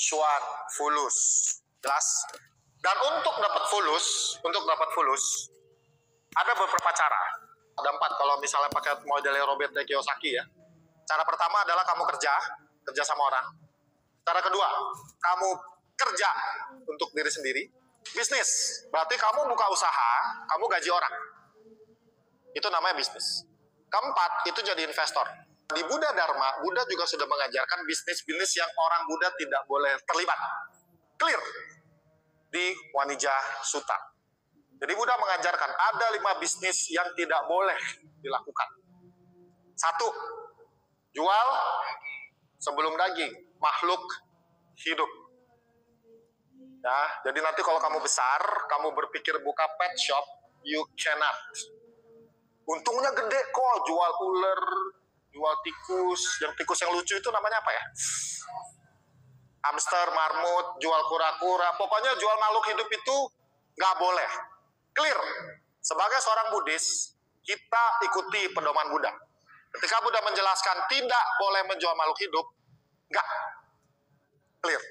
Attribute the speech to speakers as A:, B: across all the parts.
A: cuan, fulus. Jelas? Dan untuk dapat fulus, ada beberapa cara. Ada 4 kalau misalnya pakai modelnya Robert Kiyosaki ya. Cara pertama adalah kamu kerja sama orang. Cara kedua, kamu kerja untuk diri sendiri. Bisnis, berarti kamu buka usaha, kamu gaji orang. Itu namanya bisnis. Keempat, itu jadi investor. Di Buddha Dharma, Buddha juga sudah mengajarkan bisnis-bisnis yang orang Buddha tidak boleh terlibat. Clear. Di Wanija Sutta. Jadi Buddha mengajarkan ada 5 bisnis yang tidak boleh dilakukan. 1, jual sebelum daging, makhluk hidup. Ya, jadi nanti kalau kamu besar, kamu berpikir buka pet shop, you cannot. Untungnya gede kok, jual ular, jual tikus. Yang tikus yang lucu itu namanya apa ya? Hamster, marmut, jual kura-kura. Pokoknya jual makhluk hidup itu nggak boleh. Clear. Sebagai seorang Buddhis, kita ikuti pedoman Buddha. Ketika Buddha menjelaskan tidak boleh menjual makhluk hidup, nggak. Clear.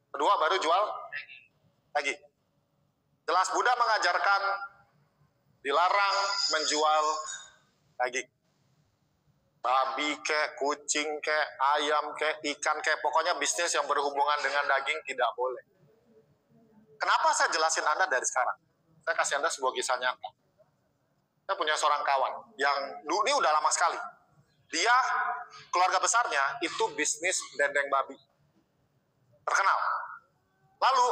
A: Kedua, baru jual lagi. Jelas Buddha mengajarkan dilarang menjual daging. Babi kek, kucing kek, ayam kek, ikan kek, pokoknya bisnis yang berhubungan dengan daging tidak boleh. Kenapa saya jelasin Anda dari sekarang? Saya kasih Anda sebuah kisah nyata. Saya punya seorang kawan yang ini udah lama sekali. Dia, keluarga besarnya itu bisnis dendeng babi. Terkenal. Lalu,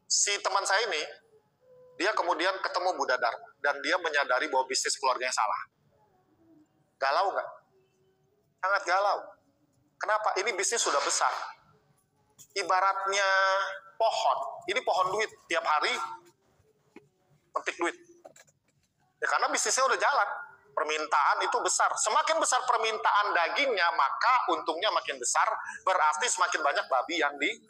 A: si teman saya ini, dia kemudian ketemu Buddha Dharma. Dan dia menyadari bahwa bisnis keluarganya salah. Galau nggak? Sangat galau. Kenapa? Ini bisnis sudah besar. Ibaratnya pohon. Ini pohon duit. Tiap hari petik duit. Ya, karena bisnisnya udah jalan. Permintaan itu besar. Semakin besar permintaan dagingnya, maka untungnya makin besar. Berarti semakin banyak babi yang dipotong.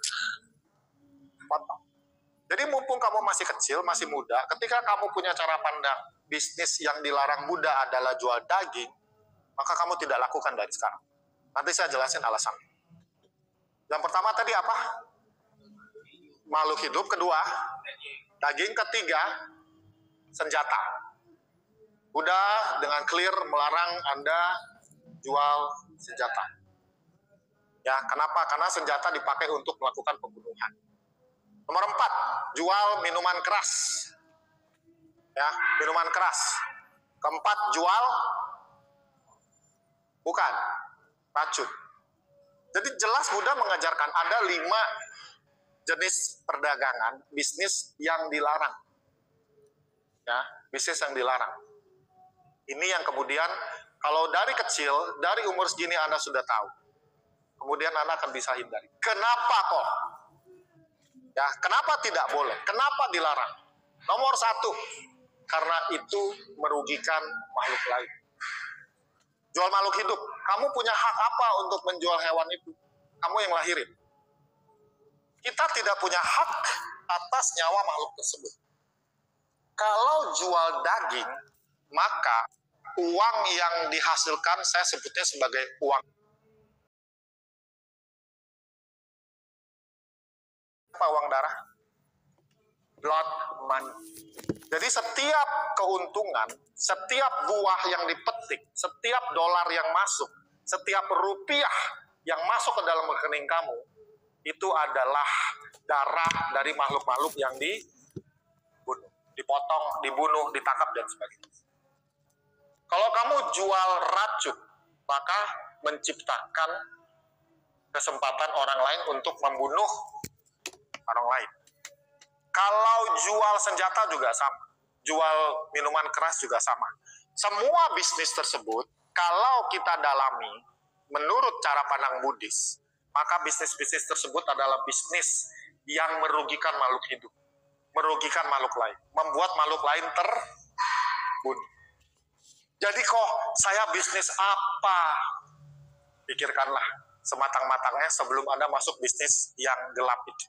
A: Jadi mumpung kamu masih kecil, masih muda, ketika kamu punya cara pandang bisnis yang dilarang Buddha adalah jual daging, maka kamu tidak lakukan dari sekarang. Nanti saya jelasin alasannya. Yang pertama tadi apa? Makhluk hidup. Kedua, daging. Ketiga, senjata. Buddha dengan clear melarang Anda jual senjata. Ya, kenapa? Karena senjata dipakai untuk melakukan pembunuhan. Nomor 4, jual minuman keras. Ya, minuman keras. Keempat, jual bukan racun. Jadi jelas Buddha mengajarkan ada 5 jenis perdagangan, bisnis yang dilarang. Ya, bisnis yang dilarang. Ini yang kemudian kalau dari kecil, dari umur segini Anda sudah tahu. Kemudian Anda akan bisa hindari. Kenapa kok? Ya, kenapa tidak boleh? Kenapa dilarang? Nomor 1, karena itu merugikan makhluk lain. Jual makhluk hidup. Kamu punya hak apa untuk menjual hewan itu? Kamu yang lahirin. Kita tidak punya hak atas nyawa makhluk tersebut. Kalau jual daging, maka uang yang dihasilkan saya sebutnya sebagai uang. Apa uang darah? Blood money. Jadi setiap keuntungan, setiap buah yang dipetik, setiap dolar yang masuk, setiap rupiah yang masuk ke dalam rekening kamu, itu adalah darah dari makhluk-makhluk yang dibunuh, dipotong, dibunuh, ditangkap, dan sebagainya. Kalau kamu jual racun, maka menciptakan kesempatan orang lain untuk membunuh orang lain. Kalau jual senjata juga sama. Jual minuman keras juga sama. Semua bisnis tersebut, kalau kita dalami, menurut cara pandang Buddhis, maka bisnis-bisnis tersebut adalah bisnis yang merugikan makhluk hidup. Merugikan makhluk lain. Membuat makhluk lain terbunuh. Jadi kok saya bisnis apa? Pikirkanlah sematang-matangnya sebelum Anda masuk bisnis yang gelap itu.